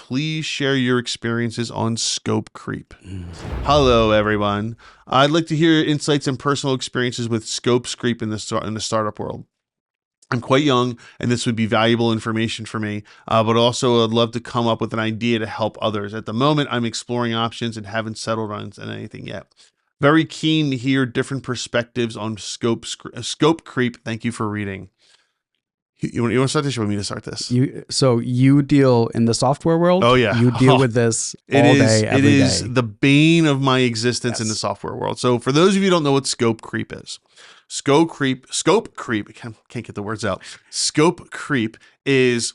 please share your experiences on scope creep. Hello, everyone. I'd like to hear insights and personal experiences with scope creep in the startup world. I'm quite young, and this would be valuable information for me, but also I'd love to come up with an idea to help others. At the moment, I'm exploring options and haven't settled on anything yet. Very keen to hear different perspectives on scope creep. Thank you for reading. You want to start this? Or you want me to start this? So you deal in the software world? Oh, yeah. You deal with this all day, every day. It is the bane of my existence in the software world. So for those of you who don't know what scope creep is, Scope creep, I can't get the words out. Scope creep is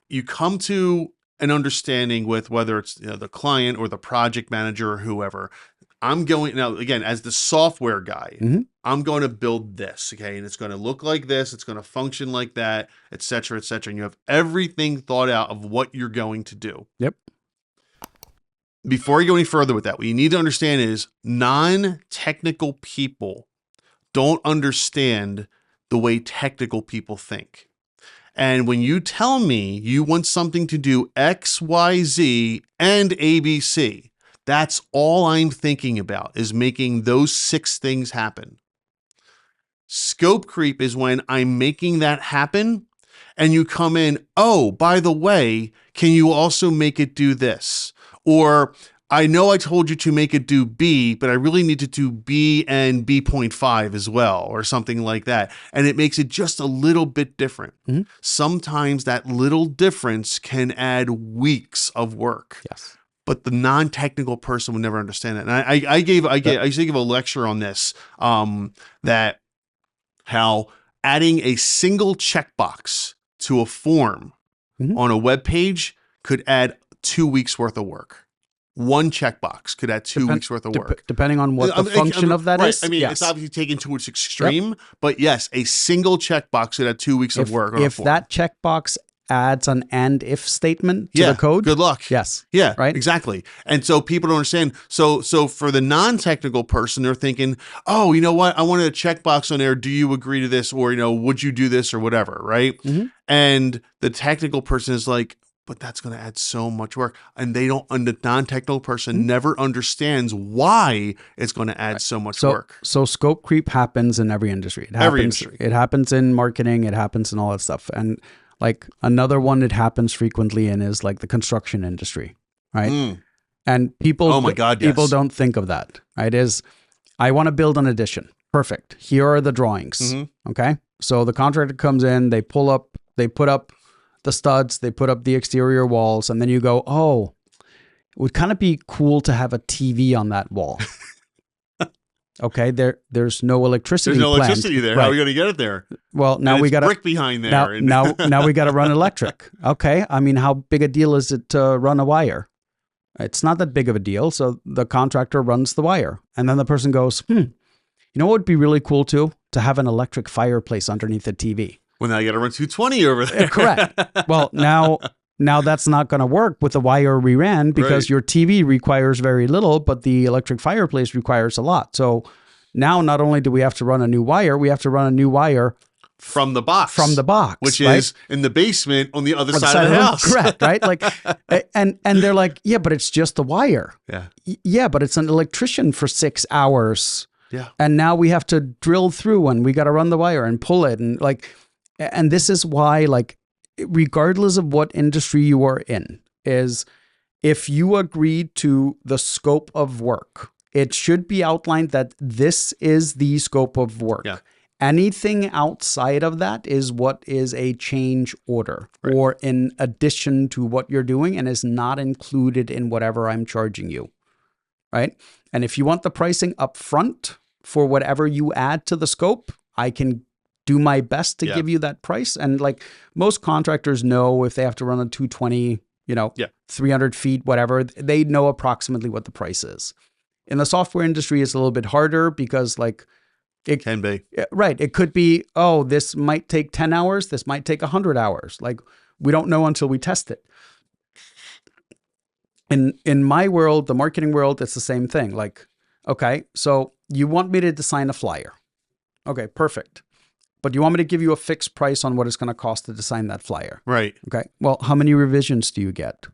you come to an understanding with whether it's the client or the project manager or whoever. I'm going now, again, as the software guy, I'm going to build this, okay? And it's going to look like this. It's going to function like that, et cetera, et cetera. And you have everything thought out of what you're going to do. Yep. Before you go any further with that, what you need to understand is non-technical people don't understand the way technical people think. And when you tell me you want something to do X, Y, Z, and ABC, that's all I'm thinking about is making those 6 things happen. Scope creep is when I'm making that happen and you come in, oh, by the way, can you also make it do this? Or I know I told you to make it do B, but I really need to do B and B.5 as well, or something like that. And it makes it just a little bit different. Sometimes that little difference can add weeks of work. Yes. But the non-technical person would never understand that. And I used to give a lecture on this, that how adding a single checkbox to a form on a web page could add 2 weeks worth of work. One checkbox could add 2 weeks worth of work. Depending on what the function of that is. I mean, it's obviously taken to its extreme, but yes, a single checkbox could add 2 weeks of work. If that checkbox adds an and if statement to the code. Good luck. Yes. Yeah, right. Exactly. And so people don't understand. So for the non-technical person, they're thinking, oh, you know what? I wanted a checkbox on there. Do you agree to this? Or, would you do this or whatever? Right. And the technical person is like, but that's going to add so much work. And the non-technical person never understands why it's going to add so much work. So scope creep happens in every industry. It happens in marketing. It happens in all that stuff. And like another one it happens frequently in is like the construction industry, right? And people, people don't think of that, right? I want to build an addition. Perfect. Here are the drawings. Okay. So the contractor comes in, they put up the studs, they put up the exterior walls, and then you go, oh, it would kind of be cool to have a TV on that wall. Okay, there's no electricity. There's no electricity there. Right. How are we going to get it there? Well, now we got brick behind there. Now we got to run electric. Okay, I mean, how big a deal is it to run a wire? It's not that big of a deal. So the contractor runs the wire, and then the person goes, you know what would be really cool too? To have an electric fireplace underneath the TV. Well, now you got to run 220 over there. Correct. Well, now that's not going to work with the wire we ran because your TV requires very little, but the electric fireplace requires a lot. So now not only do we have to run a new wire, we have to run a new wire from the box. Which is in the basement on the other side of the house. Correct, right? Like, and they're like, yeah, but it's just the wire. Yeah. Yeah, but it's an electrician for 6 hours. Yeah. And now we have to drill through and we got to run the wire and pull it. And this is why, like, regardless of what industry you are in, is if you agree to the scope of work, it should be outlined that this is the scope of work. Yeah. Anything outside of that is what is a change order or in addition to what you're doing and is not included in whatever I'm charging you, right? And if you want the pricing up front for whatever you add to the scope, I can do my best to give you that price. And like most contractors know if they have to run a 220, 300 feet, whatever, they know approximately what the price is. In the software industry, it's a little bit harder because like it can be. Right. It could be, oh, this might take 10 hours. This might take 100 hours. Like we don't know until we test it. In my world, the marketing world, it's the same thing. Like, okay, so you want me to design a flyer. Okay, perfect. But you want me to give you a fixed price on what it's going to cost to design that flyer. Right. Okay. Well, how many revisions do you get?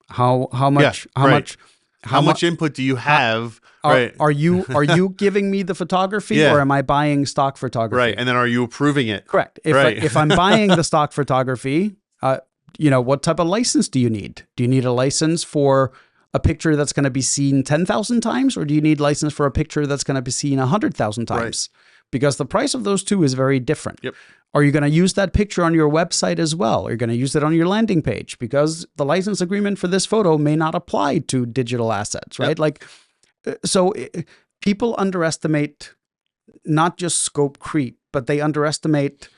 How much how much input do you have? Are you giving me the photography or am I buying stock photography? Right. And then are you approving it? Correct. If I'm buying the stock photography, what type of license do you need? Do you need a license for a picture that's going to be seen 10,000 times, or do you need license for a picture that's going to be seen 100,000 times? Right. Because the price of those two is very different. Yep. Are you going to use that picture on your website as well? Are you going to use it on your landing page? Because the license agreement for this photo may not apply to digital assets, right? Yep. So people underestimate not just scope creep, but they underestimate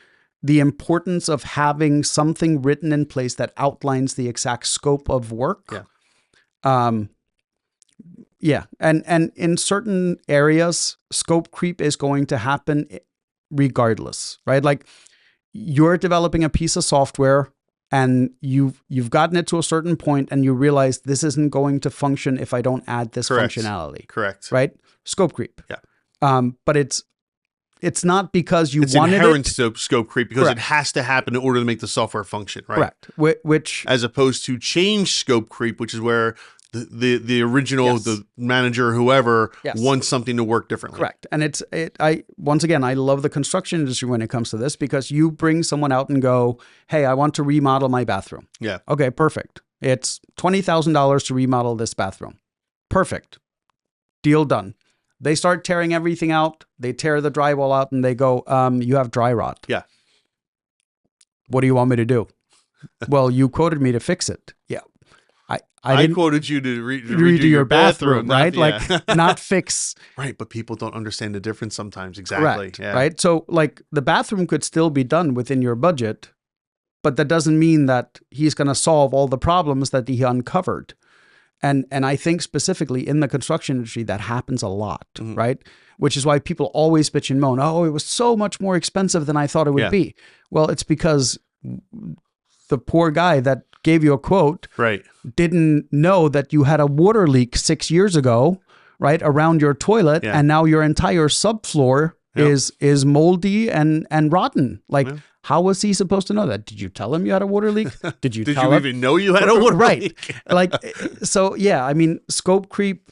the importance of having something written in place that outlines the exact scope of work. Yeah. And in certain areas, scope creep is going to happen regardless, right? Like you're developing a piece of software and you've gotten it to a certain point and you realize this isn't going to function if I don't add this functionality. Correct. Right? Scope creep. Yeah. But it's not because you wanted it. It's inherent scope creep because it has to happen in order to make the software function, right? Correct. Which as opposed to change scope creep, which is where the original, the manager, whoever wants something to work differently. Correct. And once again, I love the construction industry when it comes to this because you bring someone out and go, hey, I want to remodel my bathroom. Yeah. Okay, perfect. It's $20,000 to remodel this bathroom. Perfect. Deal done. They start tearing everything out. They tear the drywall out and they go, you have dry rot. Yeah. What do you want me to do? Well, you quoted me to fix it. Yeah. I quoted you to redo your bathroom, right? Not fix. Right, but people don't understand the difference sometimes. Exactly. Correct, right? So the bathroom could still be done within your budget, but that doesn't mean that he's going to solve all the problems that he uncovered. And I think specifically in the construction industry, that happens a lot, right? Which is why people always bitch and moan, oh, it was so much more expensive than I thought it would be. Well, it's because the poor guy that gave you a quote didn't know that you had a water leak 6 years ago, right, around your toilet, and now your entire subfloor is moldy and rotten. How was he supposed to know that? Did you tell him you had a water leak? Did you tell him? Even know you had a water leak? So yeah, I mean, scope creep,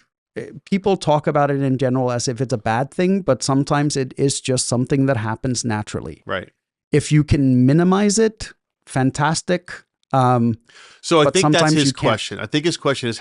people talk about it in general as if it's a bad thing, but sometimes it is just something that happens naturally. Right. If you can minimize it, fantastic. So I think that's his question. I think his question is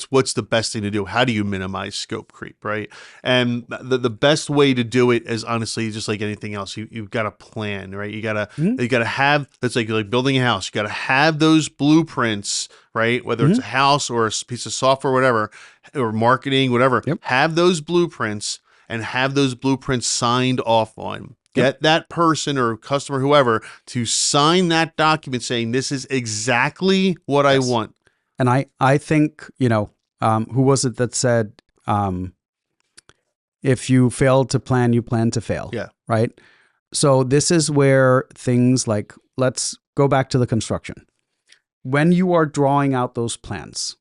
what's the best thing to do? How do you minimize scope creep, right? And the best way to do it is honestly just like anything else. You've got a plan, right? You gotta have, that's like building a house. You gotta have those blueprints, right? Whether it's a house or a piece of software, whatever, or marketing, whatever. Have those blueprints and have those blueprints signed off on. Get that person or customer, whoever, to sign that document saying this is exactly what I want. And I think, who was it that said, if you fail to plan, you plan to fail. Yeah. Right. So this is where things like, let's go back to the construction. When you are drawing out those plans,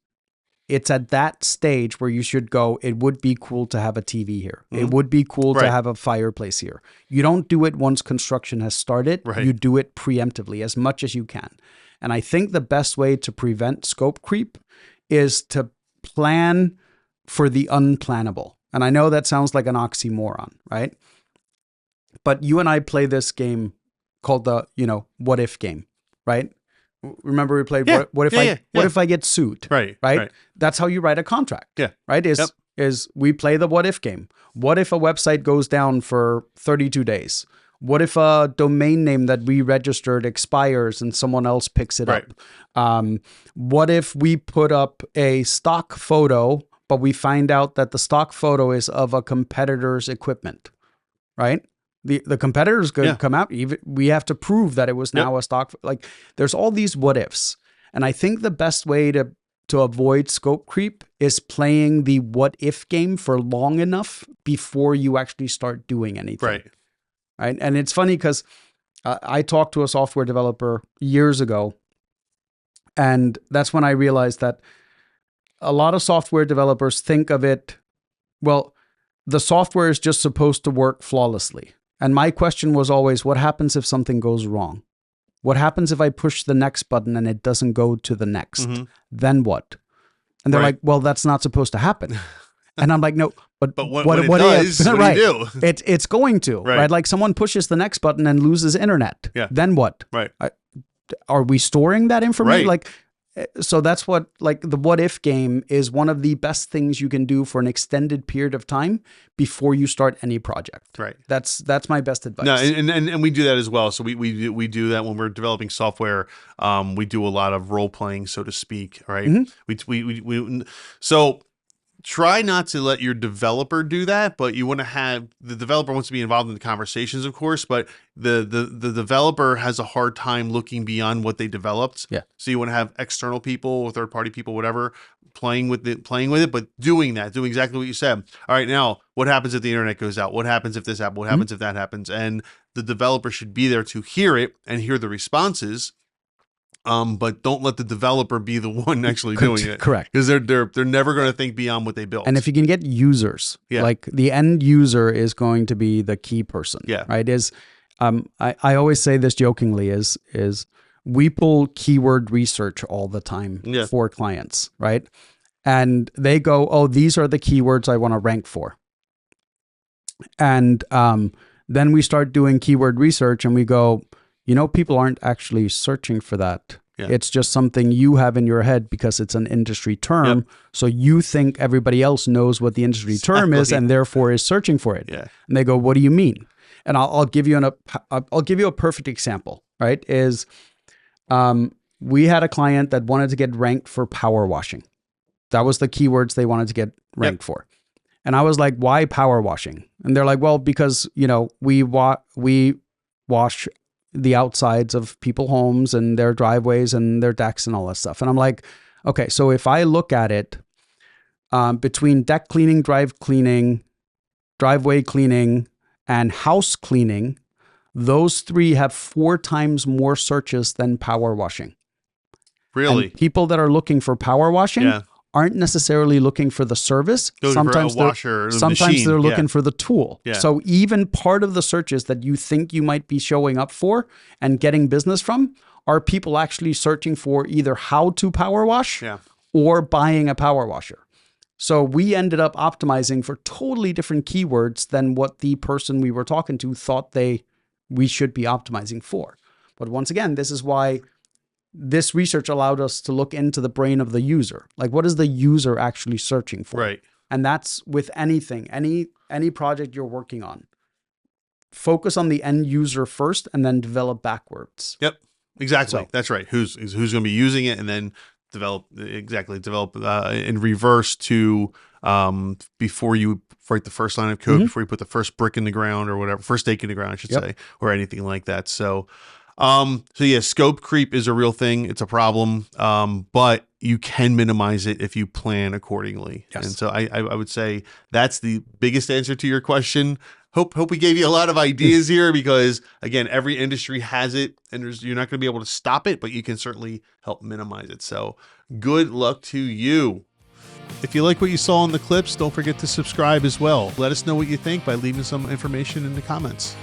it's at that stage where you should go, it would be cool to have a TV here. It would be cool to have a fireplace here. You don't do it once construction has started. You do it preemptively as much as you can. And I think the best way to prevent scope creep is to plan for the unplannable. And I know that sounds like an oxymoron, right? But you and I play this game called the, what if game, right? Remember we played what if I get sued? Right. That's how you write a contract. Yeah. Right? Is we play the what if game. What if a website goes down for 32 days? What if a domain name that we registered expires and someone else picks it up? What if we put up a stock photo, but we find out that the stock photo is of a competitor's equipment? Right? The competitors could come out. We have to prove that it was now a stock. There's all these what ifs. And I think the best way to avoid scope creep is playing the what if game for long enough before you actually start doing anything. Right. And it's funny because I talked to a software developer years ago, and that's when I realized that a lot of software developers think of it, well, the software is just supposed to work flawlessly. And my question was always, what happens if something goes wrong? What happens if I push the next button and it doesn't go to the next? Then what? And they're Right. like, well, that's not supposed to happen. And I'm like, no, but when it does, what right, do you do? It's going to, right? Like someone pushes the next button and loses internet. Yeah. Then what? Right. Are we storing that information? Right. So that's what, like, the what if game is one of the best things you can do for an extended period of time before you start any project. Right. That's my best advice. No, and we do that as well. So we do that when we're developing software. We do a lot of role playing, so to speak. Right. Mm-hmm. So try not to let your developer do that, but you want to have the developer wants to be involved in the conversations, of course, but the developer has a hard time looking beyond what they developed. Yeah. So you want to have external people or third party people, whatever, playing with it, but doing exactly what you said. All right, now what happens if the internet goes out? What happens if this happens? What happens if that happens? And the developer should be there to hear it and hear the responses. But don't let the developer be the one actually doing it. Correct. Because they're never going to think beyond what they built. And if you can get users, like the end user is going to be the key person. Yeah. Right. I always say this jokingly is we pull keyword research all the time for clients, right? And they go, oh, these are the keywords I want to rank for. And then we start doing keyword research and we go, people aren't actually searching for that. Yeah. It's just something you have in your head because it's an industry term. Yep. So you think everybody else knows what the industry term is and therefore is searching for it. Yeah. And they go, what do you mean? And I'll give you a perfect example, right? We had a client that wanted to get ranked for power washing. That was the keywords they wanted to get ranked for. And I was like, why power washing? And they're like, well, because, we wash the outsides of people's homes and their driveways and their decks and all that stuff. And I'm like, okay, so if I look at it between deck cleaning, driveway cleaning, and house cleaning, those three have 4 times more searches than power washing. Really? And people that are looking for power washing aren't necessarily looking for the service. Sometimes they're looking for the tool. Yeah. So even part of the searches that you think you might be showing up for and getting business from are people actually searching for either how to power wash or buying a power washer. So we ended up optimizing for totally different keywords than what the person we were talking to thought we should be optimizing for. But once again, this is why this research allowed us to look into the brain of the user. Like, what is the user actually searching for? Right. And that's with anything, any project you're working on. Focus on the end user first and then develop backwards. Yep, exactly. So, that's right. Who's going to be using it and then develop in reverse to before you write the first line of code, before you put the first brick in the ground or whatever, first stake in the ground, I should say, or anything like that. So scope creep is a real thing. It's a problem, but you can minimize it if you plan accordingly. Yes. And so I would say that's the biggest answer to your question. Hope we gave you a lot of ideas here because, again, every industry has it and you're not going to be able to stop it, but you can certainly help minimize it. So good luck to you. If you like what you saw in the clips, don't forget to subscribe as well. Let us know what you think by leaving some information in the comments.